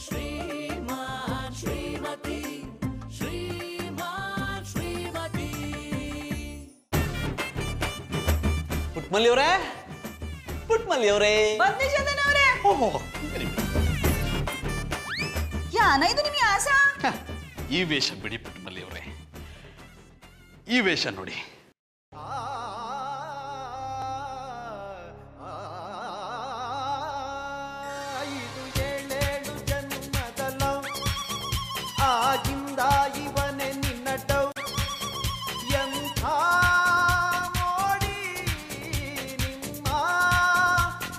ಶ್ರೀಮಾನ್ ಶ್ರೀಮತಿ ಶ್ರೀಮಾನ್ ಶ್ರೀಮತಿ. ಪುಟ್ಮಲ್ಲಿಯವರೇ, ಪುಟ್ಮಲ್ಲಿಯವರೇ ಬಂದೆ ಚಂದನವರೇ. ಯಾನ ಇದು ನಿಮಗೆ ಆಸಾ? ಈ ವೇಷ ಬಿಡಿ ಪುಟ್ಮಲ್ಲಿಯವರೇ, ಈ ವೇಷ ನೋಡಿ. ಇದು 7 ಜನ್ಮದಲ್ಲ ಆಗಿಂದ ಇವನೇ ನಿನ್ನ ಡೌ ಎಂಥ ಮೋಡಿ ನಿಮ್ಮ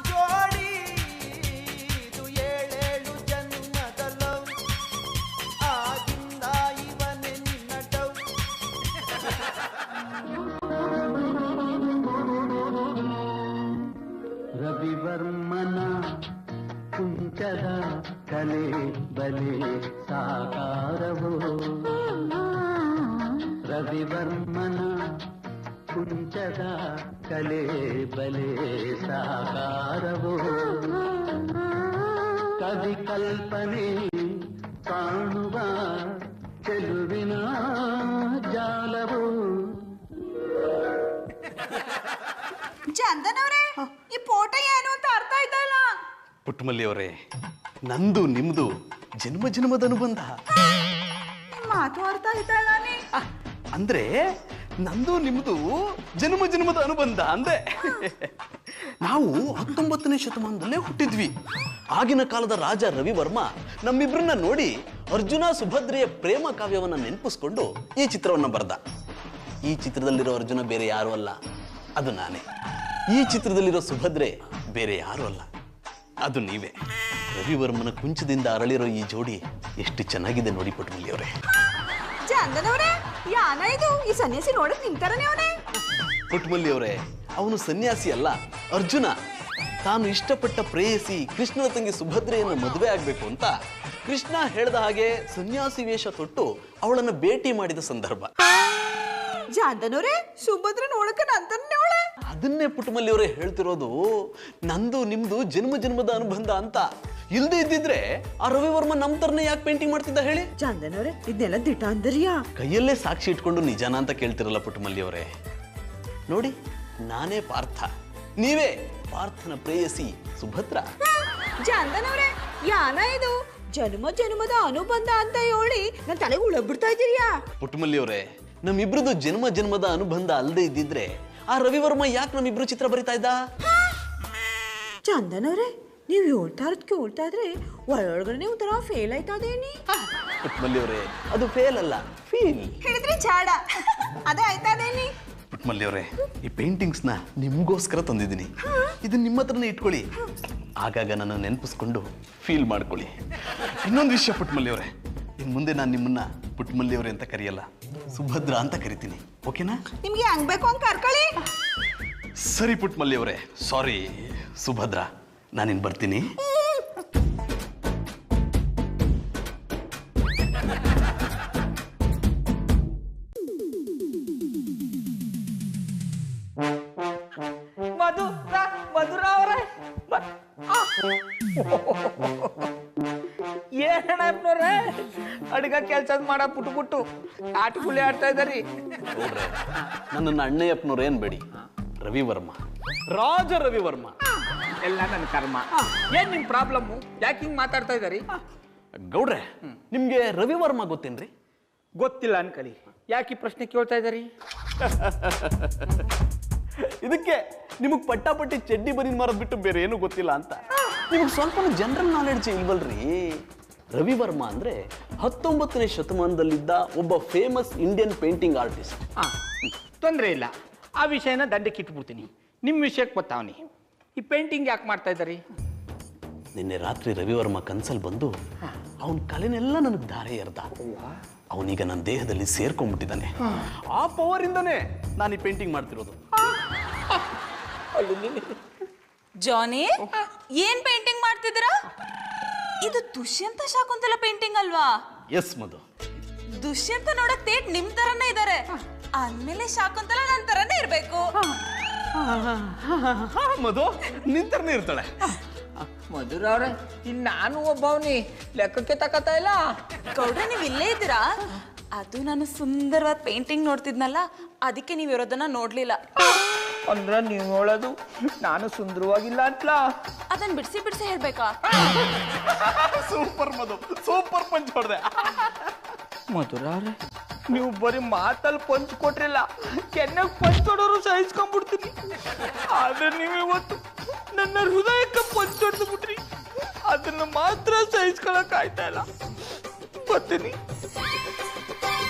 ಜೋಡಿ. ಇದು 7 ಜನ್ಮದಲ್ಲ ಆಗಿಂದ ಇವನೇ ನಿನ್ನ ಡೌ. ರವಿವರ್ಮನ ಕುಂಚದ ಕಲೆ ಬಲೆ ಸಾಕಾರವೋ, ರವಿವರ್ಮನ ಕುಂಚದ ಕಲೆ ಬಲೆ ಸಾಕಾರವೋ, ಕವಿ ಕಲ್ಪನೆ ಕಾಣುವ ಚೆಲುವಿನ ಜಾಲವೋ. ಚಂದನವರೇ, ಈ ಫೋಟೋ ಏನು ಅಂತ ಅರ್ಥ ಆಯ್ತಲ್ಲ. ಪುಟ್ಮಲ್ಲಿಯವರೇ, ನಂದು ನಿಮ್ದು ಜನ್ಮ ಜನ್ಮದ ಅನುಬಂಧ. ಮಾತು ಅರ್ಥ ಆಯ್ತಲ್ಲ. ಅಂದ್ರೆ ನಂದು ನಿಮ್ದು ಜನ್ಮ ಜನ್ಮದ ಅನುಬಂಧ ಅಂದೆ. ನಾವು 19ನೇ ಶತಮಾನದಲ್ಲೇ ಹುಟ್ಟಿದ್ವಿ. ಆಗಿನ ಕಾಲದ ರಾಜ ರವಿವರ್ಮ ನಮ್ಮಿಬ್ರನ್ನ ನೋಡಿ ಅರ್ಜುನ ಸುಭದ್ರೆಯ ಪ್ರೇಮ ಕಾವ್ಯವನ್ನ ನೆನಪಿಸ್ಕೊಂಡು ಈ ಚಿತ್ರವನ್ನ ಬರೆದ. ಈ ಚಿತ್ರದಲ್ಲಿರೋ ಅರ್ಜುನ ಬೇರೆ ಯಾರು ಅಲ್ಲ, ಅದು ನಾನೇ. ಈ ಚಿತ್ರದಲ್ಲಿರೋ ಸುಭದ್ರೆ ಬೇರೆ ಯಾರು ಅಲ್ಲ, ಅದು ನೀವೇ. ರವಿವರ್ಮನ ಕುಂಚದಿಂದ ಅರಳಿರೋ ಈ ಜೋಡಿ ಎಷ್ಟು ಚೆನ್ನಾಗಿದೆ ನೋಡಿ ಪುಟ್ಮಲ್ಲಿಯವರೇ. ಚಂದನವರೇ, ಯಾನ ಇದು? ಈ ಸನ್ಯಾಸಿ ನೋಡಕ್ ನಿಂತಾರನೇ ಅವನೇ. ಪುಟ್ಮಲ್ಲಿಯವರೇ, ಅವನು ಸನ್ಯಾಸಿ ಅಲ್ಲ, ಅರ್ಜುನ. ತಾನು ಇಷ್ಟಪಟ್ಟ ಪ್ರೇಯಸಿ ಕೃಷ್ಣನ ತಂಗಿ ಸುಭದ್ರೆಯನ್ನು ಮದುವೆ ಆಗ್ಬೇಕು ಅಂತ ಕೃಷ್ಣ ಹೇಳ್ದ ಹಾಗೆ ಸನ್ಯಾಸಿ ವೇಷ ತೊಟ್ಟು ಅವಳನ್ನ ಭೇಟಿ ಮಾಡಿದ ಸಂದರ್ಭ. ಚಂದನವರೇ, ಸುಭದ್ರ ನೋಡಕ ನಂತರನೇ ಅವಳೆ. ಅದನ್ನೇ ಪುಟ್ಮಲ್ಲಿಯವರೇ ಹೇಳ್ತಿರೋದು, ನಂದು ನಿಮ್ದು ಜನ್ಮ ಜನ್ಮದ ಅನುಬಂಧ ಅಂತ. ಇಲ್ದೇ ಇದ್ದಿದ್ರೆ ಆ ರವಿವರ್ಮ ನಮ್ ತರನೇ ಯಾಕೆ ಪೇಂಟಿಂಗ್ ಮಾಡ್ತಿದ್ದ ಹೇಳಿ? ಚಂದನವರೇ, ಇದನ್ನೆಲ್ಲ ದಿಟ ಅಂದರಿಯಾ? ಕೈಯಲ್ಲೇ ಸಾಕ್ಷಿ ಇಟ್ಕೊಂಡು ನಿಜಾನ ಅಂತ ಕೇಳ್ತಿರಲ್ಲ ಪುಟ್ಮಲ್ಲಿಯವರೇ. ನೋಡಿ, ನಾನೇ ಪಾರ್ಥ, ನೀವೇ ಪಾರ್ಥನ ಪ್ರೇಯಸಿ ಸುಭದ್ರ. ಚಂದನವರೇ, ಯಾನ ಇದು? ಜನ್ಮ ಜನ್ಮದ ಅನುಬಂಧ ಅಂತ ಹೇಳಿ ನನ್ನ ತಲೆಗೆ ಉಳಬಿಡ್ತಾ ಇದ್ದೀರಿಯಾ? ಪುಟ್ಮಲ್ಲಿಯವರೇ, ನಮ್ಮಿಬ್ರದ್ದು ಜನ್ಮ ಜನ್ಮದ ಅನುಬಂಧ ಅಲ್ಲದೆ ಇದ್ದಿದ್ರೆ ಆ ರವಿವರ್ಮ ಯಾಕೆ ನಮ್ಮಿಬ್ರು ಚಿತ್ರ ಬರಿತಾ ಇದ್ದ? ಚಂದನವರೇ, ನೀವು ಹೇಳ್ತಾ ಇದ್ರೆ ಒಳಗಡೆ ಒಂಥರ ಫೇಲ್ ಆಯ್ತದೇನಿ? ಪುಟ್ಮಲ್ಲಿಯವರೇ, ಅದು ಫೇಲ್ ಅಲ್ಲ, ಫೀಲ್. ಹೇಳಿದ್ರೆ ಚಾಡ, ಅದೇ ಆಯ್ತದೇನಿ? ಪುಟ್ಮಲ್ಲಿಯವರೇ, ಈ ಪೇಂಟಿಂಗ್ಸ್ನ ನಿಮ್ಗೋಸ್ಕರ ತಂದಿದ್ದೀನಿ. ಇದನ್ನ ನಿಮ್ಮ ಹತ್ರನೇ ಇಟ್ಕೊಳ್ಳಿ. ಆಗಾಗ ನನ್ನ ನೆನಪಿಸ್ಕೊಂಡು ಫೀಲ್ ಮಾಡ್ಕೊಳ್ಳಿ. ಇನ್ನೊಂದು ವಿಷಯ ಪುಟ್ಮಲ್ಲಿಯವರೇ, ಇನ್ನು ಮುಂದೆ ನಾನು ನಿಮ್ಮನ್ನ ಪುಟ್ಮಲ್ಲಿಯವರೇ ಅಂತ ಕರೆಯಲ್ಲ, ಸುಭದ್ರ ಅಂತ ಕರಿತೀನಿ. ಓಕೆನಾ? ನಿಮ್ಗೆ ಹಂಗ್ ಬೇಕು ಹಂಗ್ ಕರ್ಕೊಳ್ಳಿ. ಸರಿ ಪುಟ್ಮಲ್ಲಿಯವರೇ, ಸಾರಿ ಸುಭದ್ರ, ನಾನಿನ್ ಬರ್ತೀನಿ. ಮಧುರ ಅವರೇ, ಏನಪ್ಪನವ್ರೆ ಅಡಿಗೆ ಕೆಲಸ ಮಾಡ ಪುಟ್ಟು ಆಟಗುಳಿ ಆಡ್ತಾ ಇದ್ದಾರಿ. ನನ್ನನ್ನು ಅಣ್ಣಯ್ಯಪ್ಪನವ್ರು ಏನ್ ಬೇಡಿ, ರವಿವರ್ಮ, ರಾಜ ರವಿವರ್ಮ. ಎಲ್ಲ ನನ್ನ ಕರ್ಮ. ಏನ್ ನಿಮ್ ಪ್ರಾಬ್ಲಮ್ಮು? ಯಾಕೆ ಹಿಂಗ್ ಮಾತಾಡ್ತಾ ಇದ್ದಾರಿ? ಗೌಡ್ರೆ, ನಿಮ್ಗೆ ರವಿವರ್ಮ ಗೊತ್ತೇನ್ರಿ? ಗೊತ್ತಿಲ್ಲ ಅನ್ಕಲಿ. ಯಾಕೆ ಈ ಪ್ರಶ್ನೆ ಕೇಳ್ತಾ ಇದ್ದಾರಿ? ಇದಕ್ಕೆ ನಿಮಗ್ ಪಟ್ಟಾಪಟ್ಟಿ ಚಡ್ಡಿ ಬರೀನ್ ಮಾರೋದ್ ಬಿಟ್ಟು ಬೇರೆ ಏನು ಗೊತ್ತಿಲ್ಲ ಅಂತ. ನಿಮಗ್ ಸ್ವಲ್ಪ ಜನರಲ್ ನಾಲೆಡ್ಜ್ ಇಲ್ವಲ್ರಿ? ರವಿವರ್ಮ ಅಂದ್ರೆ 19ನೇ ಶತಮಾನದಲ್ಲಿದ್ದ ಒಬ್ಬ ಫೇಮಸ್ ಇಂಡಿಯನ್ ಪೇಂಟಿಂಗ್ ಆರ್ಟಿಸ್ಟ್. ತೊಂದರೆ ಇಲ್ಲ, ಆ ವಿಷಯನ ದಂಡಕ್ಕೆ ಇಟ್ಬಿಡ್ತೀನಿ. ನಿಮ್ಮ ವಿಷಯಕ್ಕೆ ಗೊತ್ತಾವನಿ. ಈ ಪೇಂಟಿಂಗ್ ಯಾಕೆ ಮಾಡ್ತಾ ಇದ್ದಾರಿ? ನಿನ್ನೆ ರಾತ್ರಿ ರವಿವರ್ಮ ಕನ್ಸಲ್ಲಿ ಬಂದು ಅವನ ಕಲೆನೆಲ್ಲ ನನಗೆ ದಾರೆ ಎರ್ದ. ಅವನೀಗ ನನ್ನ ದೇಹದಲ್ಲಿ ಸೇರ್ಕೊಂಡ್ಬಿಟ್ಟಿದ್ದಾನೆ. ಆ ಪವರ್ ಇಂದನೇ ನಾನು ಈ ಪೇಂಟಿಂಗ್ ಮಾಡ್ತಿರೋದು. ಜಾನಿ, ಏನ್ ಪೇಂಟಿಂಗ್ ಮಾಡ್ತಿದ್ದೀರಾ? ಇದು ದುಷ್ಯಂತ ಶಾಕುಂತಲ ಪೇಂಟಿಂಗ್ ಅಲ್ವಾ? ಎಸ್ ಮಧು. ದುಷ್ಯಂತ ನೋಡಕ್ ತೇಟ್ ನಿಮ್ ತರನೇ ಇದಾರೆ, ಅಂದ್ಮೇಲೆ ಶಾಕುಂತಲ ನನ್ ತರನೇ ಇರ್ಬೇಕು. ಮಧು ನಿಂತರನೇ ಇರ್ತಾಳೆ. ಮಧುರ ಅವ್ರೆ ಇನ್ನು ನಾನು ಒಬ್ಬವನಿ ಲೆಕ್ಕಕ್ಕೆ ತಕತಾ ಇಲ್ಲ. ಗೌಡ್ರೆ ನೀವು ಇಲ್ಲೇ ಇದ್ದೀರಾ? ಅದು ನಾನು ಸುಂದರವಾದ ಪೇಂಟಿಂಗ್ ನೋಡ್ತಿದ್ನಲ್ಲ, ಅದಕ್ಕೆ ನೀವು ಇರೋದನ್ನ ನೋಡ್ಲಿಲ್ಲ. ಅಂದ್ರೆ ನೀವು ಹೇಳೋದು ನಾನು ಸುಂದರವಾಗಿಲ್ಲ ಅಂತಲಾ? ಅದನ್ನ ಬಿಡಿಸಿ ಬಿಡಿಸಿ ಹೇಳ್ಬೇಕಾ? ಸೂಪರ್ ಮಧು, ಸೂಪರ್ ಪಂಚ್ ಹೊಡೆದೆ. ಮಧುರ ಅವ್ರೆ ನೀವು ಬರೀ ಮಾತಲ್ಲಿ ಪಂಚ್ ಕೊಟ್ರಿಲ್ಲ, ಕೆನ್ನಾಗ ಪಂಚ್ ಹೊಡೋರು ಸಹಿಸ್ಕೊಂಡ್ಬಿಡ್ತೀನಿ. ಆದ್ರೆ ನೀವು ಇವತ್ತು ನನ್ನ ಹೃದಯಕ್ಕೆ ಪಂಚ್ ಹೊಡೆದು ಬಿಟ್ರಿ, ಅದನ್ನು ಮಾತ್ರ ಸಹಿಸ್ಕೊಳಕ್ ಆಯ್ತಾ ಇಲ್ಲ. ಬರ್ತೀನಿ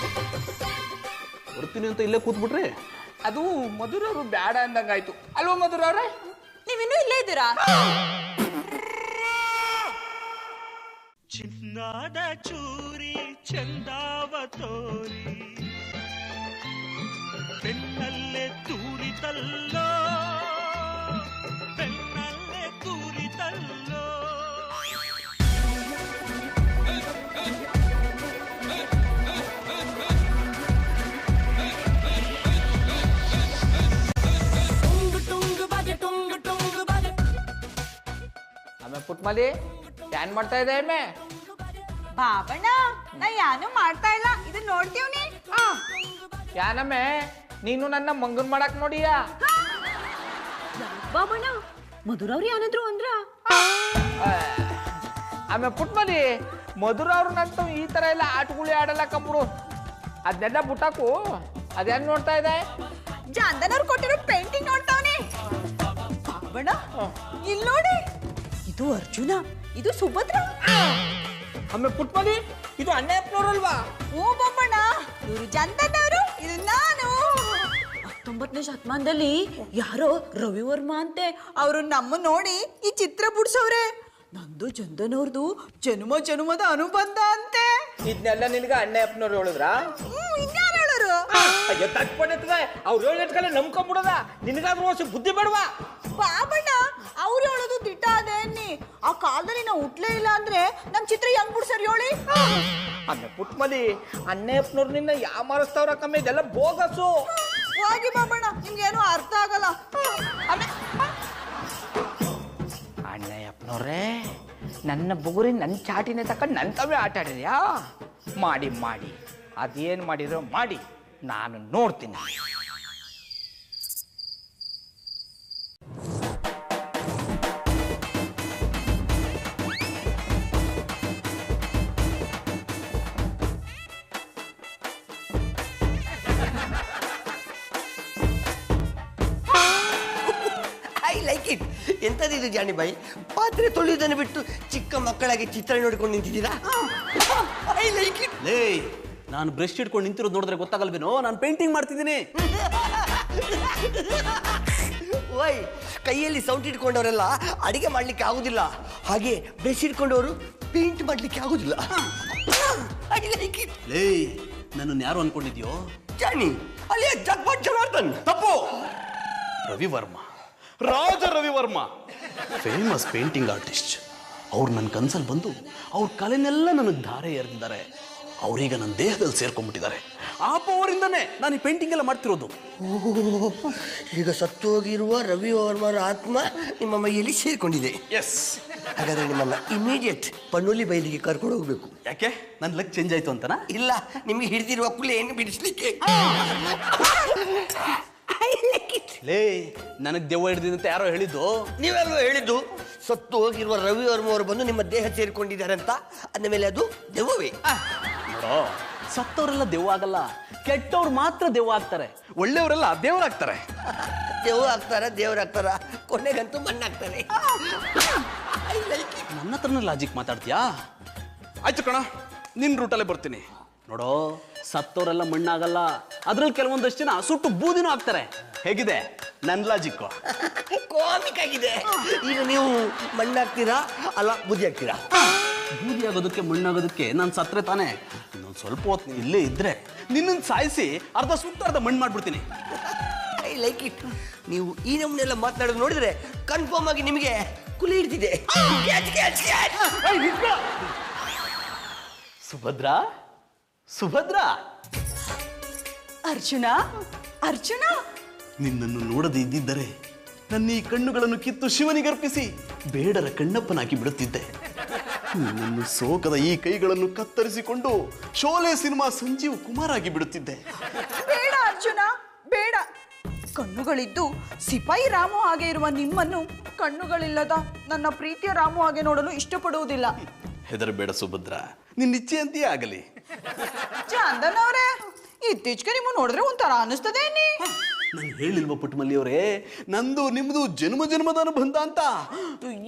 ಬರ್ತೀನಿ ಅಂತ ಇಲ್ಲೇ ಕೂತ್ಬಿಟ್ರಿ. ಅದು ಮಧುರ ಅವರು ಬೇಡ ಅಂದಂಗಾಯ್ತು ಅಲ್ವಾ ಮಧುರ ಅವ್ರೆ? ನೀವಿನ್ನೂ ಇಲ್ಲೇ ಇದ್ದೀರಾ? ಚಿನ್ನಾದ ಚೂರಿ ಚಂದಾವ ತೋರಿ ಬೆನ್ನಲ್ಲೇ ತೂರಿತಲ್ಲೋ, ಬೆನ್ನಲ್ಲೇ ತೂರಿತಲ್ಲೋ. ಆಮೇಲೆ ಪುಟ್ಮಲಿ ಏನ್ ಮಾಡ್ತಾ ಇದೆ ಆಮೆ? ಬಾಬಣ್ಣ ನಾ ಯಾನು ಮಾಡ್ತಾ ಇಲ್ಲ, ಇದನ್ನ ನೋಡ್ತೀವ್ನಿ. ಯಾನಮ್ಮೆ ನೀನು ನನ್ನ ಮಂಗನ್ ಮಾಡಕ್ ನೋಡಿಯಾ? ಬಾಬಣ್ಣ ಮಧುರವ್ರು ಏನಾದ್ರು ಅಂದ್ರ? ಆಮೇಲೆ ಪುಟ್ಮಲಿ ಮಧುರ ಅವ್ರು ನಂತ ಈ ತರ ಎಲ್ಲ ಆಟಗಳು ಆಡಲ್ಲ ಕಂಬಿಡು, ಅದನ್ನೆಲ್ಲ ಬುಟ್ಟಾಕು. ಅದೇನ್ ನೋಡ್ತಾ ಇದೆ? ಜಾನ್ದನವ್ರು ಕೊಟ್ಟಿರೋ ಪೇಂಟಿಂಗ್ ನೋಡ್ತಾವ್ನಿ. ಬಾಬಣ್ಣ ಇಲ್ಲಿ ನೋಡಿ, ಇದು ಅರ್ಜುನ, ಇದು ಸುಭದ್ರ. ಆಮೇಲೆ ಪುಟ್ಮಲಿ ಇದು ಅಣ್ಣಪ್ಪನವ್ರಲ್ವಾ? ಓ ಬಾಬಣ್ಣ, ಇವರು ಚಂದನವರು, ಇದು ನಾನು. 19ನೇ ಶತಮಾನದಲ್ಲಿ ಯಾರೋ ರವಿವರ್ಮ ಅಂತೆ, ಅವರು ನಮ್ಮ ನೋಡಿ ಈ ಚಿತ್ರ ಬಿಡ್ಸವ್ರೆ. ನಂದು ಚಂದನವ್ರದು ಜನ್ಮ ಜನ್ಮದ ಅನುಬಂಧ ಅಂತೆ. ಇದನ್ನೆಲ್ಲ ನಿನಗೆ ಅಣ್ಣಪ್ಪನವ್ರು ಹೇಳಿದ್ರಾ? ಇನ್ಯಾರು ಹೇಳೋರು? ಅಯ್ಯೋ ತಟ್ಪಟ್ಟೆ ಅವ್ರು ಹೇಳಿಟ್ಕಲ್ಲ ನಂಬ್ಕೊಂಡ್ಬಿಡದ. ನಿನಗಾದ್ರೂ ವರ್ಷ ಬುದ್ಧಿ ಬೇಡವಾ? ಬಾಬಣ್ಣ ಅವ್ರು ಹೇಳೋದು ದಿಟ್ಟ ಅದೇ ಅನ್ನಿ. ಆ ಕಾಲದಲ್ಲಿ ನಾವು ಹುಟ್ಲೇ ಇಲ್ಲ ಅಂದ್ರೆ ನಮ್ ಚಿತ್ರ ಹೆಂಗ್ ಬಿಡ್ಸರ್ ಹೇಳಿ? ಆಮೇಲೆ ಪುಟ್ಮಲಿ ಅಣ್ಣಪ್ಪನವ್ರು ನಿನ್ನ ಯಾಮಾರಿಸ್ತಾವ್ರ ಕಮ್ಮಿ, ಇದೆಲ್ಲ ಬೋಗಸು. ಹೋಗಿ ಬಾಬಣ್ಣ, ನಿಮ್ಗೇನು ಅರ್ಥ ಆಗಲ್ಲ. ಅಣ್ಣಯ್ಯಪ್ಪನವ್ರೇ ನನ್ನ ಬುಗುರಿ ನನ್ನ ಚಾಟಿನೇ ತಕೊಂಡು ನನ್ನ ತವೇ ಆಟ ಆಡಿದ್ಯಾ? ಮಾಡಿ ಮಾಡಿ ಅದೇನು ಮಾಡಿರೋ ಮಾಡಿ, ನಾನು ನೋಡ್ತೀನಿ. I like it. ಎಂಥದಿದು ಜಾನಿ ಬಾಯಿ, ಪಾತ್ರೆ ತೊಳೆಯುವುದನ್ನು ಬಿಟ್ಟು ಚಿಕ್ಕ ಮಕ್ಕಳಾಗಿ ಚಿತ್ರ ನೋಡ್ಕೊಂಡು ನಿಂತಿದ್ದೀರಾ? I like it. ಲೇ, ನಾನು ಬ್ರಷ್ ಇಟ್ಕೊಂಡು ನಿಂತಿರೋದು ನೋಡಿದ್ರೆ ಗೊತ್ತಾಗಲ್ವೇನೋ ನಾನು ಪೇಂಟಿಂಗ್ ಮಾಡ್ತಿದ್ದೀನಿ. ಓಯ್, ಕೈಯಲ್ಲಿ ಸೌಂಟ್ ಇಟ್ಕೊಂಡವರೆಲ್ಲ ಅಡಿಗೆ ಮಾಡ್ಲಿಕ್ಕೆ ಆಗುದಿಲ್ಲ, ಹಾಗೆ ಬ್ರಷ್ ಇಟ್ಕೊಂಡವರು ಪೇಂಟ್ ಮಾಡ್ಲಿಕ್ಕೆ ಆಗುದಿಲ್ಲ. I like it. ಲೇ, ನನ್ನನ್ನು ಯಾರು ಅನ್ಕೊಂಡಿದ್ಯೋ? ಜಾನಿ ಅಲ್ಲಿಯ ಜಗ್ಪಟ್ ಜನಾರ್ದನ್. ತಪ್ಪು. ರವಿವರ್ಮ, ರಾಜ ರವಿವರ್ಮ, ಫೇಮಸ್ ಪೇಂಟಿಂಗ್ ಆರ್ಟಿಸ್ಟ್. ಅವ್ರು ನನ್ನ ಕನ್ಸಲ್ಲಿ ಬಂದು ಅವ್ರ ಕಲೆನೆಲ್ಲ ನನಗೆ ಧಾರೆ ಎರೆದಿದ್ದಾರೆ. ಅವ್ರೀಗ ನನ್ನ ದೇಹದಲ್ಲಿ ಸೇರ್ಕೊಂಡ್ಬಿಟ್ಟಿದ್ದಾರೆ. ಆ ಪವರಿಂದನೇ ನಾನು ಈ ಪೇಂಟಿಂಗ್ ಎಲ್ಲ ಮಾಡ್ತಿರೋದು. ಈಗ ಸತ್ತು ಹೋಗಿರುವ ರವಿ ವರ್ಮರ ಆತ್ಮ ನಿಮ್ಮ ಮೈಯಲ್ಲಿ ಸೇರಿಕೊಂಡಿದೆ. ಎಸ್. ಹಾಗಾದ್ರೆ ನಿಮ್ಮನ್ನ ಇಮಿಡಿಯೇಟ್ ಪನ್ನೋಲಿ ಬೈಲಿಗೆ ಕರ್ಕೊಂಡು ಹೋಗ್ಬೇಕು. ಯಾಕೆ? ನನ್ನ ಲಕ್ ಚೇಂಜ್ ಆಯ್ತು ಅಂತನಾ? ಇಲ್ಲ, ನಿಮಗೆ ಹಿಡಿದಿರುವ ಕುಲೆಯನ್ನು ಬಿಡಿಸ್ಲಿಕ್ಕೆ. ಲೇ, ನನಗೆ ದೆವ್ವ ಹಿಡಿದಂತೆ ಯಾರೋ ಹೇಳಿದ್ದು. ನೀವೆಲ್ಲೋ ಹೇಳಿದ್ದು ಸತ್ತು ಹೋಗಿರುವ ರವಿ ವರ್ಮ ಅವರು ಬಂದು ನಿಮ್ಮ ದೇಹ ಸೇರಿಕೊಂಡಿದ್ದಾರೆ ಅಂತ. ಅಂದ ಮೇಲೆ ಅದು ದೆವ್ವವೇ? ನೋಡೋ, ಸತ್ತವರೆಲ್ಲ ದೆವ್ವ ಆಗಲ್ಲ, ಕೆಟ್ಟವ್ರು ಮಾತ್ರ ದೆವ್ವ ಆಗ್ತಾರೆ, ಒಳ್ಳೆಯವರೆಲ್ಲ ದೇವರಾಗ್ತಾರೆ. ದೆವ್ವ ಆಗ್ತಾರ, ದೇವರಾಗ್ತಾರ, ಕೊನೆಗಂತೂ ಮಣ್ಣಾಗ್ತಾರೆ. ನನ್ನ ಹತ್ರನ ಲಾಜಿಕ್ ಮಾತಾಡ್ತೀಯಾ? ಆಯ್ತು ಕಣ, ನಿನ್ನ ರೂಟಲ್ಲೇ ಬರ್ತೀನಿ. ನೋಡೋ, ಸತ್ತವರೆಲ್ಲ ಮಣ್ಣಾಗಲ್ಲ, ಅದ್ರಲ್ಲಿ ಕೆಲವೊಂದಷ್ಟು ಜನ ಸುಟ್ಟು ಬೂದಿನೂ ಆಗ್ತಾರೆ. ಹೇಗಿದೆ ನನ್ನ ಲಾಜಿಕ್ಕು? ಕಾಮಿಕ್ ಆಗಿದೆ. ಈಗ ನೀವು ಮಣ್ಣಾಗ್ತೀರಾ ಅಲ್ಲ ಬುದ್ಧಿ ಆಗ್ತೀರಾ? ಬೂದಿ ಆಗೋದಕ್ಕೆ ಮಣ್ಣಾಗೋದಕ್ಕೆ ನಾನು ಸತ್ರೆ ತಾನೆ. ಇನ್ನೊಂದು ಸ್ವಲ್ಪ ಹೊತ್ತು ಇಲ್ಲೇ ಇದ್ರೆ ನಿನ್ನನ್ನು ಸಾಯಿಸಿ ಅರ್ಧ ಸುಟ್ಟು ಅರ್ಧ ಮಣ್ಣು ಮಾಡ್ಬಿಡ್ತೀನಿ. I like it. ನೀವು ಈ ನಮ್ಮನ್ನೆಲ್ಲ ಮಾತನಾಡೋದು ನೋಡಿದ್ರೆ ಕನ್ಫರ್ಮ್ ಆಗಿ ನಿಮಗೆ ಕುಲಿ ಹಿಡ್ತಿದೆ. ಸುಭದ್ರಾ, ಸುಭದ್ರಾ, ಅರ್ಜುನ, ಅರ್ಜುನ, ನಿನ್ನನ್ನು ನೋಡದೆ ಇದ್ದಿದ್ದರೆ ನನ್ನ ಈ ಕಣ್ಣುಗಳನ್ನು ಕಿತ್ತು ಶಿವನಿಗರ್ಪಿಸಿ ಬೇಡರ ಕಣ್ಣಪ್ಪನಾಗಿ ಬಿಡುತ್ತಿದ್ದೆ. ನಿನ್ನನ್ನು ಸೋಕದ ಈ ಕೈಗಳನ್ನು ಕತ್ತರಿಸಿಕೊಂಡು ಶೋಲೆ ಸಿನಿಮಾ ಸಂಜೀವ್ ಕುಮಾರ್ ಆಗಿ ಬಿಡುತ್ತಿದ್ದೆ. ಬೇಡ ಅರ್ಜುನ, ಬೇಡ. ಕಣ್ಣುಗಳಿದ್ದು ಸಿಪಾಯಿ ರಾಮು ಹಾಗೆ ಇರುವ ನಿಮ್ಮನ್ನು ಕಣ್ಣುಗಳಿಲ್ಲದ ನನ್ನ ಪ್ರೀತಿಯ ರಾಮು ಹಾಗೆ ನೋಡಲು ಇಷ್ಟಪಡುವುದಿಲ್ಲ. ಹೆದರಬೇಡ ಸುಭದ್ರ, ನಿನ್ನ ಇಚ್ಛೆಯಂತೆಯೇ ಆಗಲಿ. ಚಂದನ್ ಅವರೇ, ಇತ್ತೀಚೆಗೆ ನಿಮ್ಮ ನೋಡಿದ್ರೆ ಒಂಥರ ಅನಿಸ್ತದೆ. ನಾನು ಹೇಳಿಲ್ವ ಪುಟ್ಟಮಲ್ಲಿ ಅವರೇ, ನಂದು ನಿಮ್ದು ಜನ್ಮ ಜನ್ಮದ ಅನುಬಂಧ ಅಂತ.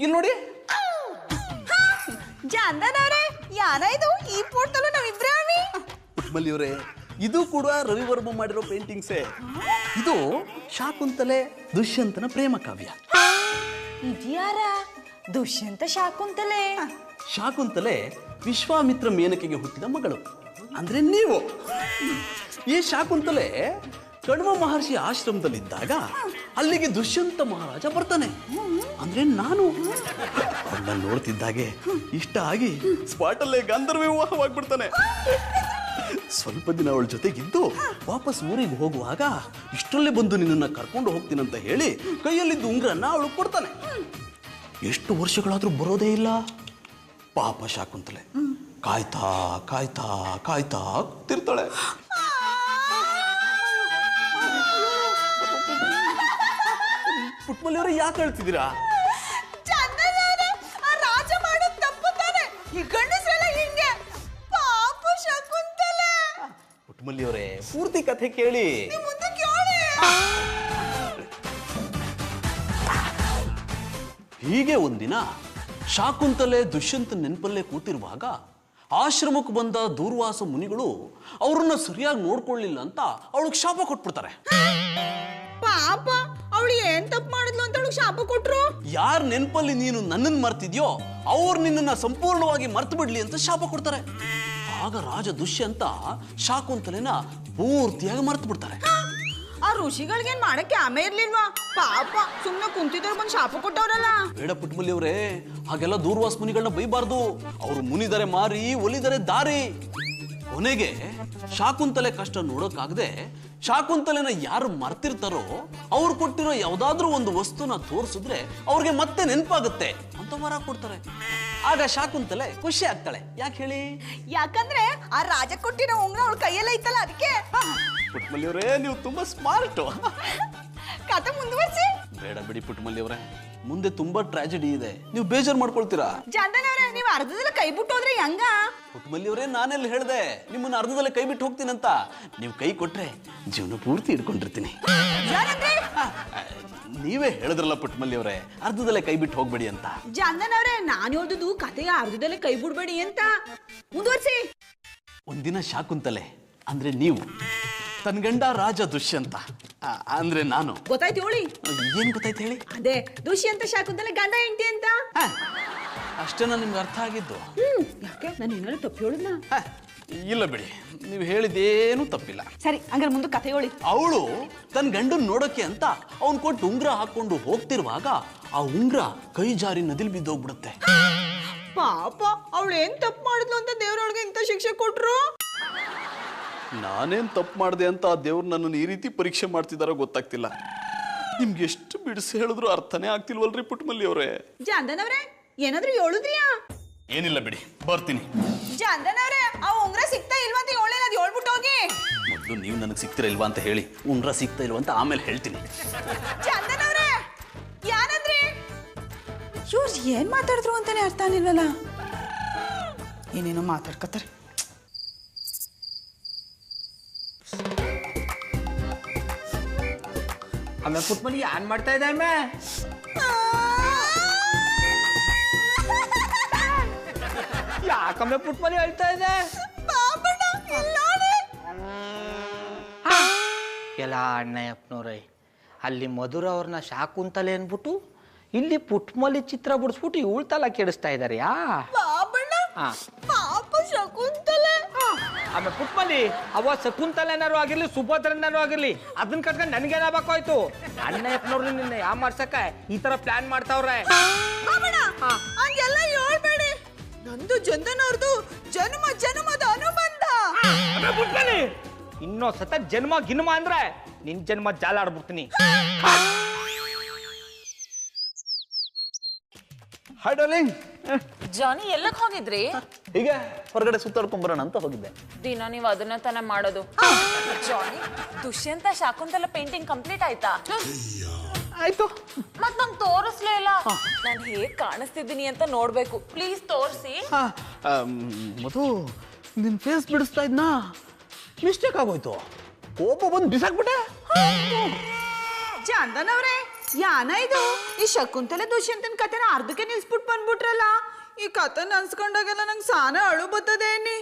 ಇಲ್ಲಿ ನೋಡಿ. ಚಂದನ್ ಅವರೇ, ಯಾನ ಇದು? ಈ ಫೋಟೋಲು ನಾವಿಬ್ರೇ ಅವಿ. ಪುಟ್ಟಮಲ್ಲಿ ಅವರೇ, ಇದು ಕೂಡ ರವಿವರ್ಮ ಮಾಡಿರೋ ಪೇಂಟಿಂಗ್ಸೇ. ಇದು ಶಾಕುಂತಲೆ ದುಷ್ಯಂತನ ಪ್ರೇಮ ಕಾವ್ಯ. ಇದ್ಯಾರ? ದುಷ್ಯಂತ ಶಾಕುಂತಲೆ? ಶಾಕುಂತಲೆ ವಿಶ್ವಾಮಿತ್ರ ಮೇನಕೆಗೆ ಹುಟ್ಟಿದ ಮಗಳು, ಅಂದ್ರೆ ನೀವು. ಈ ಶಾಕುಂತಲೆ ಕಣ್ವ ಮಹರ್ಷಿ ಆಶ್ರಮದಲ್ಲಿದ್ದಾಗ ಅಲ್ಲಿಗೆ ದುಷ್ಯಂತ ಮಹಾರಾಜ ಬರ್ತಾನೆ, ಅಂದ್ರೆ ನಾನು. ಅವಳನ್ನ ನೋಡ್ತಿದ್ದಾಗೆ ಇಷ್ಟ ಆಗಿ ಸ್ಪಾಟಲ್ಲೇ ಗಾಂಧರ್ವ ವಿವಾಹವಾಗ್ಬಿಡ್ತಾನೆ. ಸ್ವಲ್ಪ ದಿನ ಅವಳ ಜೊತೆಗಿದ್ದು ವಾಪಸ್ ಊರಿಗೆ ಹೋಗುವಾಗ ಇಷ್ಟರಲ್ಲೇ ಬಂದು ನಿನ್ನನ್ನು ಕರ್ಕೊಂಡು ಹೋಗ್ತೀನಂತ ಹೇಳಿ ಕೈಯಲ್ಲಿದ್ದ ಉಂಗ್ರನ್ನ ಅವಳು ಕೊಡ್ತಾನೆ. ಎಷ್ಟು ವರ್ಷಗಳಾದ್ರೂ ಬರೋದೇ ಇಲ್ಲ. ಪಾಪ ಶಾಕುಂತಲೆ ಕಾಯ್ತಾ ಕಾಯ್ತಾ ಕಾಯ್ತಾ ಕೂತಿರ್ತಾಳೆ. ಪುಟ್ಮಲ್ಲಿ ಅವರೇ, ಯಾಕೆ ಹೇಳ್ತಿದ್ದೀರಾ? ರಾಜ ಮಾಡೋದು ತಪ್ಪು ತಾನೆ. ಈ ಗಂಡಸರೆಲ್ಲ ಹಿಂಗೆ. ಪಾಪ ಶಕುಂತಲೆ. ಪುಟ್ಮಲ್ಲಿ ಅವರೇ, ಪೂರ್ತಿ ಕಥೆ ಕೇಳಿ. ಮುಂದೆ ಕೇಳಿ. ಹೀಗೆ ಒಂದಿನ ಶಾಕುಂತಲೆ ದುಷ್ಯಂತ ನೆನಪಲ್ಲೇ ಕೂತಿರುವಾಗ ಆಶ್ರಮಕ್ಕೆ ಬಂದ ದೂರ್ವಾಸ ಮುನಿಗಳು ಅವ್ರನ್ನ ಸರಿಯಾಗಿ ನೋಡ್ಕೊಳ್ಳಿಲ್ಲ ಅಂತ ಅವಳಿಗೆ ಶಾಪ ಕೊಟ್ಬಿಡ್ತಾರೆ. ಪಾಪ, ಅವಳು ಏನ್ ತಪ್ಪು ಮಾಡಿದ್ಲು ಅಂತ ಅವಳಿಗೆ ಶಾಪ ಕೊಟ್ರು. ಯಾರ ನೆನಪಲ್ಲಿ ನೀನು ನನ್ನನ್ನು ಮರ್ತಿದ್ಯೋ ಅವ್ರು ನಿನ್ನನ್ನ ಸಂಪೂರ್ಣವಾಗಿ ಮರ್ತು ಬಿಡ್ಲಿ ಅಂತ ಶಾಪ ಕೊಡ್ತಾರೆ. ಆಗ ರಾಜ ದುಷ್ಯಂತ ಶಾಕುಂತಲೆನ ಪೂರ್ತಿಯಾಗಿ ಮರ್ತು ಬಿಡ್ತಾರೆ. ಆ ಋಷಿಗಳಿಗೇನ್ ಮಾಡಕ್ಕೆ ಆಮೆ ಇರ್ಲಿಲ್ವಾ? ಪಾಪ, ಸುಮ್ನೆ ಕುಂತಿದ್ರು ಬಂದು ಶಾಪ ಕೊಟ್ಟವ್ರಲ್ಲ. ಬೇಡ ಪುಟ್ಮಲ್ಲಿ ಅವರೇ, ಹಾಗೆಲ್ಲ ದೂರ್ವಾಸ ಮುನಿಗಳನ್ನ ಬೈಬಾರ್ದು. ಅವರು ಮುನಿದರೆ ಮಾರಿ ಒಲಿದರೆ ದಾರಿ. ಕೊನೆಗೆ ಶಾಕುಂತಲೆ ಕಷ್ಟ ನೋಡೋಕ್ಕಾಗದೆ ಶಾಕುಂತಲೆನ ಯಾರು ಮರ್ತಿರ್ತಾರೋ ಅವ್ರು ಕೊಟ್ಟಿರೋ ಯಾವ್ದಾದ್ರೂ ಒಂದು ವಸ್ತುನ ತೋರಿಸಿದ್ರೆ ಅವ್ರಿಗೆ ಮತ್ತೆ ನೆನಪಾಗುತ್ತೆ ಅಂತ ವರ ಕೊಡ್ತಾರೆ. ಆಗ ಶಾಕುಂತಲೆ ಖುಷಿ ಆಗ್ತಾಳೆ. ಯಾಕೆ ಹೇಳಿ? ಯಾಕಂದ್ರೆ ಆ ರಾಜ ಕೊಟ್ಟಿರೋ ಉಂಗ್ರ ಅವಳ ಕೈಯಲ್ಲ ಐತಲ್ಲ, ಅದಕ್ಕೆ. ಪುಟ್ಮಲ್ಲಿ ಅವರೇ, ನೀವು ತುಂಬಾ ಸ್ಮಾರ್ಟ್. ಕತೆ ಮುಂದುವರಿಸಿ. ಬೇಡ ಬಿಡಿ ಪುಟ್ಮಲ್ಲಿ ಅವರೇ, ಮುಂದೆ ತುಂಬಾ ಟ್ರಾಜಿಡಿ ಇದೆ, ನೀವು ಬೇಜಾರು ಮಾಡ್ಕೊಳ್ತೀರಾ. ಚಂದನ್ ಅವರೇ, ನೀವು ಅರ್ಧದಲ್ಲಿ ಕೈ ಬಿಟ್ಟು ಹೋದ್ರೆ ಹೆಂಗ? ಪುಟ್ಮಲ್ಲಿ ಅವರೇ, ನಾನೆಲ್ಲಿ ಹೇಳ್ದೆ ನಿಮ್ಮನ್ನ ಅರ್ಧದಲ್ಲೇ ಕೈ ಬಿಟ್ಟು ಹೋಗ್ತೀನಂತ? ನೀವು ಕೈ ಕೊಟ್ರೆ ಜೀವನ ಪೂರ್ತಿ ಇಟ್ಕೊಂಡಿರ್ತೀನಿ. ನೀವೇ ಹೇಳಿದ್ರಲ್ಲ ಪುಟ್ಮಲ್ಲಿ ಅವರೇ, ಅರ್ಧದಲ್ಲೇ ಕೈ ಬಿಟ್ಟು ಹೋಗ್ಬೇಡಿ ಅಂತ. ಚಂದನ್ ಅವರೇ, ನಾನು ಹೇಳ್ದುದು ಕತೆಯ ಅರ್ಧದಲ್ಲೇ ಕೈ ಬಿಡ್ಬೇಡಿ ಅಂತ. ಮುಂದುವರಿಸಿ. ಒಂದಿನ ಶಾಕುಂತಲೆ ಅಂದ್ರೆ ನೀವು ತನ್ನ ಗಂಡ ರಾಜ ದುಷ್ಯಂತ ಅಂದ್ರೆ ನಾನು. ಗೊತ್ತಾಯ್ತು ಹೇಳಿ. ಏನ್ ಗೊತ್ತಾಯ್ತು ಹೇಳಿ? ಅದೇ ದುಷ್ಯಂತ ಶಾಕುಂತಲೆ ಗಂಡ ಹೆಂಡತಿ ಅಂತ. ಅಷ್ಟೇನ ನಿಮ್ಗೆ ಅರ್ಥ ಆಗಿದ್ದು? ಯಾಕೆ, ನಾನು ಏನಾದ್ರು ತಪ್ಪು ಹೇಳಿದ್ನ? ಇಲ್ಲ ಬಿಡಿ, ನೀವು ಹೇಳಿದೇನು ತಪ್ಪಿಲ್ಲ. ಸರಿ, ಹಂಗಾರೆ ಮುಂದೆ ಕತೆ ಹೇಳಿ. ಅವಳು ತನ್ನ ಗಂಡನ್ ನೋಡಕ್ಕೆ ಅಂತ ಅವ್ನ್ ಕೊಟ್ಟು ಉಂಗ್ರ ಹಾಕೊಂಡು ಹೋಗ್ತಿರುವಾಗ ಆ ಉಂಗ್ರ ಕೈ ಜಾರಿ ನದಿಲ್ ಬಿದ್ದೋಗ್ಬಿಡುತ್ತೆ. ಪಾಪ, ಅವಳು ಏನ್ ತಪ್ಪು ಮಾಡಿದ್ಲು ಅಂತ ದೇವ್ರೊಳಗೆ ಇಂಥ ಶಿಕ್ಷೆ ಕೊಟ್ರು? ನಾನೇನ್ ತಪ್ಪು ಮಾಡಿದೆ ಅಂತ ಆ ದೇವ್ರು ನನ್ನನ್ನು ಈ ರೀತಿ ಪರೀಕ್ಷೆ ಮಾಡ್ತಿದಾರೋ ಗೊತ್ತಾಗ್ತಿಲ್ಲ. ನಿಮ್ಗೆ ಎಷ್ಟು ಬಿಡಿಸಿ ಹೇಳಿದ್ರು ಅರ್ಥನೇ ಆಗ್ತಿಲ್ವಲ್ರಿ ಪುಟ್ಮಲ್ಲಿ ಅವರೇ. ಚಂದನ್ ಅವರೇ, ಏನಾದ್ರೂ ಹೇಳಿದ್ರಿಯಾ? ಏನಿಲ್ಲ ಬಿಡಿ, ಬರ್ತೀನಿ. ಚಂದನ್ ಅವರೇ, ಆ ಉಂಗ್ರ ಸಿಗ್ತಾ ಇಲ್ವಾ ಅಂತ ಹೇಳಿಲ್ಲ, ಅದು ಹೇಳ್ಬಿಟ್ಟು ಹೋಗಿ. ಮೊದಲು ನೀವು ನನಗೆ ಸಿಗ್ತಿರ ಇಲ್ವಾ ಅಂತ ಹೇಳಿ, ಉಂಗ್ರ ಸಿಗ್ತಾ ಇಲ್ವಾ ಅಂತ ಆಮೇಲೆ ಹೇಳ್ತೀನಿ. ಚಂದನ್ ಅವರೇ, ಯಾನಂದ್ರಿ? ಇವ್ರು ಏನ್ ಮಾತಾಡಿದ್ರು ಅಂತಾನೆ ಅರ್ಥ ಆಗಿಲ್ವಲ್ಲ. ಏನೇನೋ ಮಾತಾಡ್ಕತ್ತಾರೆ. ಆಮೇಲೆ ಪುಟ್ಮಲ್ಲಿ ಏನ್ ಮಾಡ್ತಾ ಇದೆ? ಆಮೆ ಯಾಕಮ್ಮೆ ಪುಟ್ಮಲ್ಲಿ ಹೇಳ್ತಾ ಇದೆ? ಎಲ್ಲ ಅಣ್ಣಯ್ಯಪ್ಪನವ್ರೈ, ಅಲ್ಲಿ ಮಧುರ ಅವ್ರನ್ನ ಶಾಕುಂತಲೆ ಅನ್ಬಿಟ್ಟು ಇಲ್ಲಿ ಪುಟ್ಮಲ್ಲಿ ಚಿತ್ರ ಬಿಡಿಸ್ಬಿಟ್ಟು ಇವಳು ತಲ ಕೆಡಿಸ್ತಾ ಇದಾರೆ. ಆಮೇಲೆ ಪುಟ್ಮಲ್ಲಿ ಅವ ಶಕುಂತಲೆನಾರು ಆಗಿರ್ಲಿ ಸುಭದ್ರನಾರು ಆಗಿರ್ಲಿ ಅದನ್ನ ಕಟ್ಕೊಂಡು ನನ್ಗೇನಾಗಬೇಕಾಯ್ತು? ಅಣ್ಣಯ್ಯಪ್ಪನವ್ರು ನಿನ್ನ ಯಾವ ಮಾಡ್ಸಕ್ಕ ಈ ತರ ಪ್ಲಾನ್ ಮಾಡ್ತಾವ್ರೆ. ಹಂಗೆಲ್ಲ ಹೇಳ್ಬೇಡಿ, ನಂದು ಚಂದನ್ ಜನ್ಮ ಜನ್ಮದ ಅನುಬಂಧ. ಪುಟ್ಮಲ್ಲಿ ಇನ್ನೊಂದ್ ಸತ ಜನ್ಮ ಗಿನ್ಮ ಅಂದ್ರೆ ನಿನ್ ಜನ್ಮ ಜಾಲ ಆಡ್ಬಿಡ್ತೀನಿ. Hi darling. ಜಾನಿ ಎಲ್ಲಕ್ ಹೋಗಿದ್ರಿ? ಹೀಗೆ ಹೊರಗಡೆ ಸುತ್ತಾಡ್ಕೊಂಬರೋಣ ಅಂತ ಹೋಗಿದ್ದೆ. ದಿನ ನೀವು ಅದನ್ನ ತಾನೇ ಮಾಡೋದು. ಜಾನಿ, ದುಷ್ಯಂತ ಶಾಕುಂತಲ ಪೇಂಟಿಂಗ್ ಕಂಪ್ಲೀಟ್ ಆಯ್ತಾ? ಆಯ್ತು. ಮತ್ ನಂಗೆ ತೋರಿಸ್ಲೇ ಇಲ್ಲ. ನಾನು ಹೇಗ್ ಕಾಣಿಸ್ತಿದ್ದೀನಿ ಅಂತ ನೋಡ್ಬೇಕು. ಪ್ಲೀಸ್ ತೋರಿಸಿ. ಮಧು, ನಿನ್ ಫೇಸ್ ಬಿಡಿಸ್ತಾ ಇದ್ನಾ, ಮಿಸ್ಟೇಕ್ ಆಗೋಯ್ತು. ಕೋಪ ಬಂದು ಬಿಸಾಕ್ಬಿಟ್ಟೆ. ಚಂದನ್ ಅವ್ರೆ, ಯಾನ ಇದು? ಈ ಶಕುಂತಲೆ ದುಷ್ಯಂತನ ಕಥೆನ ಅರ್ಧಕ್ಕೆ ನಿಲ್ಸ್ಬಿಟ್ಟು ಬಂದ್ಬಿಟ್ರಲ್ಲ. ಈ ಕಥೆ ಅನ್ಸ್ಕೊಂಡಾಗೆಲ್ಲ ನಂಗೆ ಸಾನ ಅಳು ಬರ್ತದೆ ಅನ್ನಿ.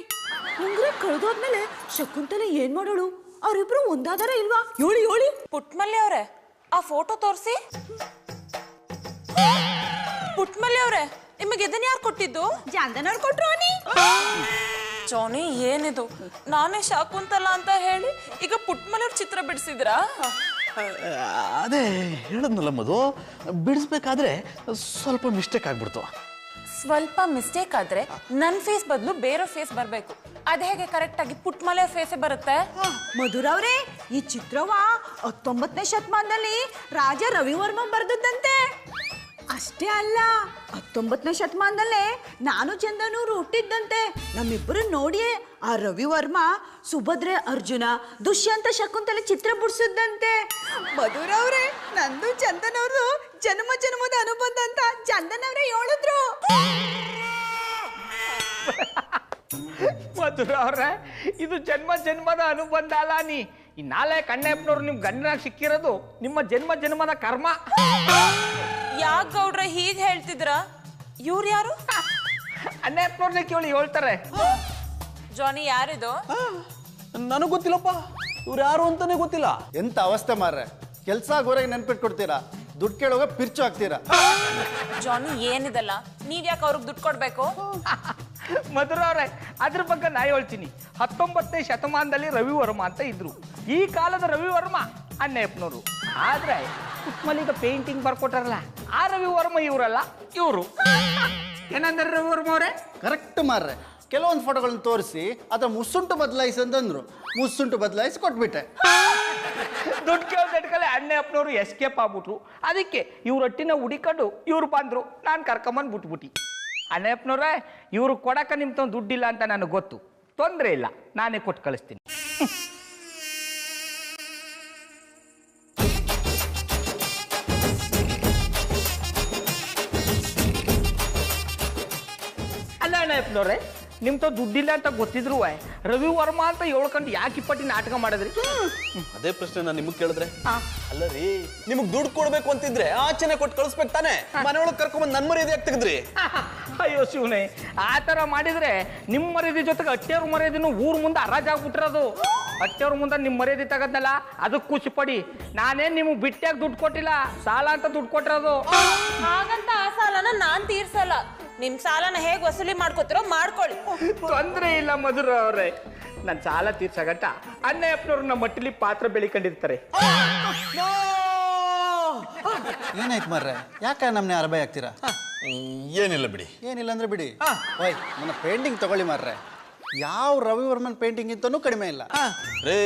ಉಂಗ್ರೆ ಕಳ್ದೋದ್ಮೇಲೆ ಶಕುಂತಲೆ ಏನ್ ಮಾಡೋಳು? ಅವ್ರಿಬ್ರು ಒಂದಾದಾರ ಇಲ್ವಾ? ಹೇಳಿ. ಪುಟ್ಮಲ್ಲಿ ಅವ್ರೆ, ಆ ಫೋಟೋ ತೋರಿಸಿ. ಪುಟ್ಮಲ್ಲಿ ಅವ್ರೆ, ನಿಮಗೆ ಇದನ್ನ ಯಾರು ಕೊಟ್ಟಿದ್ದು? ಚಂದನ್ ಅವ್ರು ಕೊಟ್ರು ಅನ್ನಿ. ಜಾನಿ, ಏನಿದು? ನಾನೇ ಶಾಕುಂತಲ ಅಂತ ಹೇಳಿ ಈಗ ಪುಟ್ಮಲ್ಲಿ ಅವ್ರ ಚಿತ್ರ ಬಿಡಿಸಿದ್ರಾ? ಅದೇ ಹೇಳದ್ನಲ್ಲ ಮಧು, ಬಿಡಿಸ್ಬೇಕಾದ್ರೆ ಸ್ವಲ್ಪ ಮಿಸ್ಟೇಕ್ ಆಗ್ಬಿಡ್ತು. ಸ್ವಲ್ಪ ಮಿಸ್ಟೇಕ್ ಆದ್ರೆ ನನ್ನ ಫೇಸ್ ಬದಲು ಬೇರೆ ಫೇಸ್ ಬರಬೇಕು. ಅದ್ ಹೇಗೆ ಕರೆಕ್ಟ್ ಆಗಿ ಪುಟ್ಮಲೆ ಫೇಸೇ ಬರುತ್ತೆ? ಮಧುರವ್ರೆ, ಈ ಚಿತ್ರವ 19ನೇ ಶತಮಾನದಲ್ಲಿ ರಾಜ ರವಿವರ್ಮ ಬರ್ದದ್ದಂತೆ. ಅಷ್ಟೇ ಅಲ್ಲ, 19ನೇ ಶತಮಾನದಲ್ಲೇ ನಾನು ಚಂದನೂರು ಹುಟ್ಟಿದ್ದಂತೆ. ನಮ್ಮಿಬ್ಬರು ನೋಡಿಯೇ ಆ ರವಿವರ್ಮ ಸುಭದ್ರೆ ಅರ್ಜುನ ದುಷ್ಯಂತ ಶಕುಂತಲೆ ಚಿತ್ರ ಬಿಡಿಸಿದ್ದಂತೆ. ಮಧುರವ್ರೆ, ನಂದು ಚಂದನವ್ರು ಜನ್ಮದ ಅನುಬಂಧ ಅಂತ ಚಂದನವ್ರೆ ಹೇಳಿದ್ರು. ಮಧುರ ಅವ್ರೆ, ಇದು ಜನ್ಮದ ಅನುಬಂಧ ಅಲ್ಲ. ಈ ನಾಳೆ ಕಣ್ಣಪ್ಪನವ್ರು ನಿಮ್ ಗಂಡನಾಗ ಸಿಕ್ಕಿರೋದು ನಿಮ್ಮ ಜನ್ಮದ ಕರ್ಮ. ಯಾಕೆ ಗೌಡ್ರೆ ಹೀಗೆ ಹೇಳ್ತಿದ್ರ? ಇವ್ರು ಯಾರು? ಅಣ್ಣಪ್ಪನವ್ರನ್ನ ಕೇಳಿ ಹೇಳ್ತಾರೆ. ಜಾನಿ, ಯಾರಿದು? ನನಗೆ ಗೊತ್ತಿಲ್ಲಪ್ಪ, ಇವ್ರು ಯಾರು ಅಂತಾನೆ ಗೊತ್ತಿಲ್ಲ. ಎಂತ ಅವಸ್ಥೆ ಮಾರ್ರೆ, ಕೆಲ್ಸ ಗೋರೆಗೆ ನೆನ್ಪಿಟ್ಕೊಡ್ತೀರಾ, ದುಡ್ಡು ಕೇಳುವಾಗ ಪಿರ್ಚು ಹಾಕ್ತೀರಾ. ಜಾನಿ, ಏನಿದಲ್ಲ, ನೀವ್ ಯಾಕೆ ಅವ್ರಿಗೆ ದುಡ್ಡು ಕೊಡ್ಬೇಕು? ಮಧುರ ಅವ್ರೆ, ಅದ್ರ ಬಗ್ಗೆ ನಾ ಹೇಳ್ತೀನಿ. 19ನೇ ಶತಮಾನದಲ್ಲಿ ರವಿವರ್ಮ ಅಂತ ಇದ್ರು. ಈ ಕಾಲದ ರವಿವರ್ಮ ಅಣ್ಣಪ್ಪನವರು. ಆದ್ರೆ ಪುಟ್ಮಲಿಗ ಪೇಂಟಿಂಗ್ ಬರ್ಕೊಟ್ಟಾರಲ್ಲ, ಆ ರವಿವರ್ಮ ಇವರಲ್ಲ, ಇವರು. ಏನಂದ್ರೆ ರವಿವರ್ಮ ಅವರೇ? ಕರೆಕ್ಟ್ ಮಾರ್ರೆ. ಕೆಲವೊಂದು ಫೋಟೋಗಳನ್ನ ತೋರಿಸಿ ಅದ್ರ ಮುಸ್ಸುಂಟು ಬದಲಾಯಿಸಿ ಅಂತಂದ್ರು, ಮುಸ್ಸುಂಟು ಬದಲಾಯಿಸಿ ಕೊಟ್ಬಿಟ್ಟೆ. ದುಡ್ಡು ಕೇಳ್ದಟ್ಕಲೆ ಅಣ್ಣಪ್ಪನವರು ಎಸ್ಕೇಪ್ ಆಗ್ಬಿಟ್ರು. ಅದಕ್ಕೆ ಇವ್ರ ಒಟ್ಟಿನ ಹುಡಿಕೊಂಡು ಇವ್ರು ಬಂದ್ರು, ನಾನು ಕರ್ಕೊಂಬಂದು ಬಿಟ್ಬಿಟ್ಟು. ಅಣ್ಣಪ್ಪನವ್ರೆ, ಇವ್ರು ಕೊಡಕ ನಿಮ್ ತಂದು ದುಡ್ಡಿಲ್ಲ ಅಂತ ನನಗೆ ಗೊತ್ತು. ತೊಂದರೆ ಇಲ್ಲ, ನಾನೇ ಕೊಟ್ಟು ಕಳಿಸ್ತೀನಿ. ಅಲ್ಲ ಅಣ್ಣಪ್ಪನವ್ರೆ, ನಿಮ್ ತಂದು ದುಡ್ಡಿಲ್ಲ ಅಂತ ಗೊತ್ತಿದ್ರು ರವಿವರ್ಮ ಅಂತ ಹೇಳ್ಕೊಂಡು ಯಾಕೆ ಇಪ್ಪಟ್ಟಿ ನಾಟಕ ಮಾಡಿದ್ರಿ? ಅದೇ ಪ್ರಶ್ನೆ ನಾನು ನಿಮಗ್ ಕೇಳಿದ್ರೆ, ಅಲ್ಲ ರೀ, ನಿಮಗ್ ದುಡ್ಡು ಕೊಡ್ಬೇಕು ಅಂತಿದ್ರೆ ಆಚೆನೆ ಕೊಟ್ಟು ಕಳಿಸ್ಬೇಕು ತಾನೆ, ಮನೆಯೊಳಗೆ ಕರ್ಕೊಂಡ್ಬಂದು ನನ್ನ ಮರ್ಯಾದೆ ಯಾಕೆ ತೆಗೆದ್ರಿ? ಅಯ್ಯೋ ಶಿವನೇ, ಆ ತರ ಮಾಡಿದ್ರೆ ನಿಮ್ಮ ಮರ್ಯಾದೆ ಜೊತೆಗೆ ಅಟ್ಟೆಯವ್ರ ಮರ್ಯಾದೆನು ಊರ್ ಮುಂದೆ ಹರಾಜಾಗ್ಬಿಟ್ಟಿರೋದು. ಅಟ್ಟೆಯವ್ರ ಮುಂದೆ ನಿಮ್ಮ ಮರ್ಯಾದೆ ತಗದ್ನಲ್ಲ, ಅದಕ್ಕೆ ಖುಷಿ ಪಡಿ. ನಾನೇನ್ ನಿಮ್ಗೆ ಬಿಟ್ಟಾಗ ದುಡ್ಡು ಕೊಟ್ಟಿಲ್ಲ, ಸಾಲ ಅಂತ ದುಡ್ಡು ಕೊಟ್ಟಿರೋದು. ಹಾಗಂತ ಆ ಸಾಲನ ನಾನ್ ತೀರ್ಸಲ್ಲ. ನಿಮ್ ಸಾಲನ ಹೇಗ್ ವಸೂಲಿ ಮಾಡ್ಕೋತಿರೋ ಮಾಡ್ಕೊಳ್ಳಿ. ತೊಂದ್ರೆ ಇಲ್ಲ ಮಧುರ ಅವ್ರೆ, ನನ್ನ ಸಾಲ ತೀರ್ಸಗಂಟ ಅಣ್ಣಪ್ಪನವ್ರು ನಮ್ಮ ಮಟ್ಟಿಲಿ ಪಾತ್ರ ಬೆಳಿಕೊಂಡಿರ್ತಾರೆ. ಏನಾಯ್ತು ಮಾರ್ರೆ, ಯಾಕೆ ನಮ್ನೆ ಅರಬೈ ಆಗ್ತೀರಾ? ಏನಿಲ್ಲ ಬಿಡಿ. ಏನಿಲ್ಲ ಅಂದ್ರೆ ಬಿಡಿ. ಓಯ್, ನನ್ನ ಪೇಂಟಿಂಗ್ ತಗೊಳ್ಳಿ ಮಾರ್ರೆ. ಯಾವ ರವಿವರ್ಮನ್ ಪೇಂಟಿಂಗ್ ಇಂತನೂ ಕಡಿಮೆ ಇಲ್ಲ ರೇ.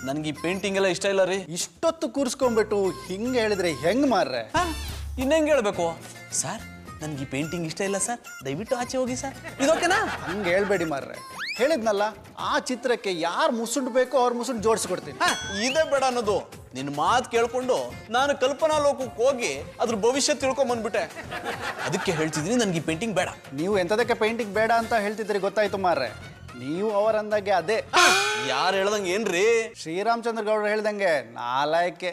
ನನ್ಗೆ ಈ ಪೇಂಟಿಂಗ್ ಎಲ್ಲ ಇಷ್ಟ ಇಲ್ಲ ರೀ. ಇಷ್ಟೊತ್ತು ಕೂರಿಸ್ಕೊಂಡ್ಬಿಟ್ಟು ಹಿಂಗೆ ಹೇಳಿದ್ರೆ ಹೆಂಗ್ ಮಾರ್ರೆ? ಇನ್ನೆಂಗ್ ಹೇಳ್ಬೇಕು ಸರ್? ನನ್ಗೆ ಈ ಪೇಂಟಿಂಗ್ ಇಷ್ಟ ಇಲ್ಲ ಸರ್, ದಯವಿಟ್ಟು ಆಚೆ ಹೋಗಿ ಸರ್. ಇದೋಕೆನಾ? ಹಂಗೆ ಹೇಳ್ಬೇಡಿ ಮಾರ್ರೆ. ಹೇಳಿದ್ನಲ್ಲ, ಆ ಚಿತ್ರಕ್ಕೆ ಯಾರು ಮುಸುಂಡು ಬೇಕೋ ಅವ್ರ ಮುಸುಂಡು ಜೋಡಿಸ್ಕೊಡ್ತೀನಿ. ಇದೇ ಬೇಡ ಅನ್ನೋದು. ನಿನ್ನ ಮಾತು ಕೇಳ್ಕೊಂಡು ನಾನು ಕಲ್ಪನಾ ಲೋಕಕ್ಕೆ ಹೋಗಿ ಅದ್ರ ಭವಿಷ್ಯ ತಿಳ್ಕೊಂಡ್ ಬಂದ್ಬಿಟ್ಟೆ. ಅದಕ್ಕೆ ಹೇಳ್ತಿದ್ದೀನಿ, ನನ್ಗೆ ಈ ಪೇಂಟಿಂಗ್ ಬೇಡ. ನೀವು ಎಂತದಕ್ಕೆ ಪೇಂಟಿಂಗ್ ಬೇಡ ಅಂತ ಹೇಳ್ತಿದ್ರಿ ಗೊತ್ತಾಯ್ತು ಮಾರ್ರೆ. ನೀವು ಅವರಂದಾಗೆ ಅದೇ. ಯಾರು ಹೇಳ್ದಂಗೆ ಏನ್ರಿ? ಶ್ರೀರಾಮಚಂದ್ರ ಗೌಡ್ರು ಹೇಳ್ದಂಗೆ ನಾಲಾಯಕ್ಕೆ.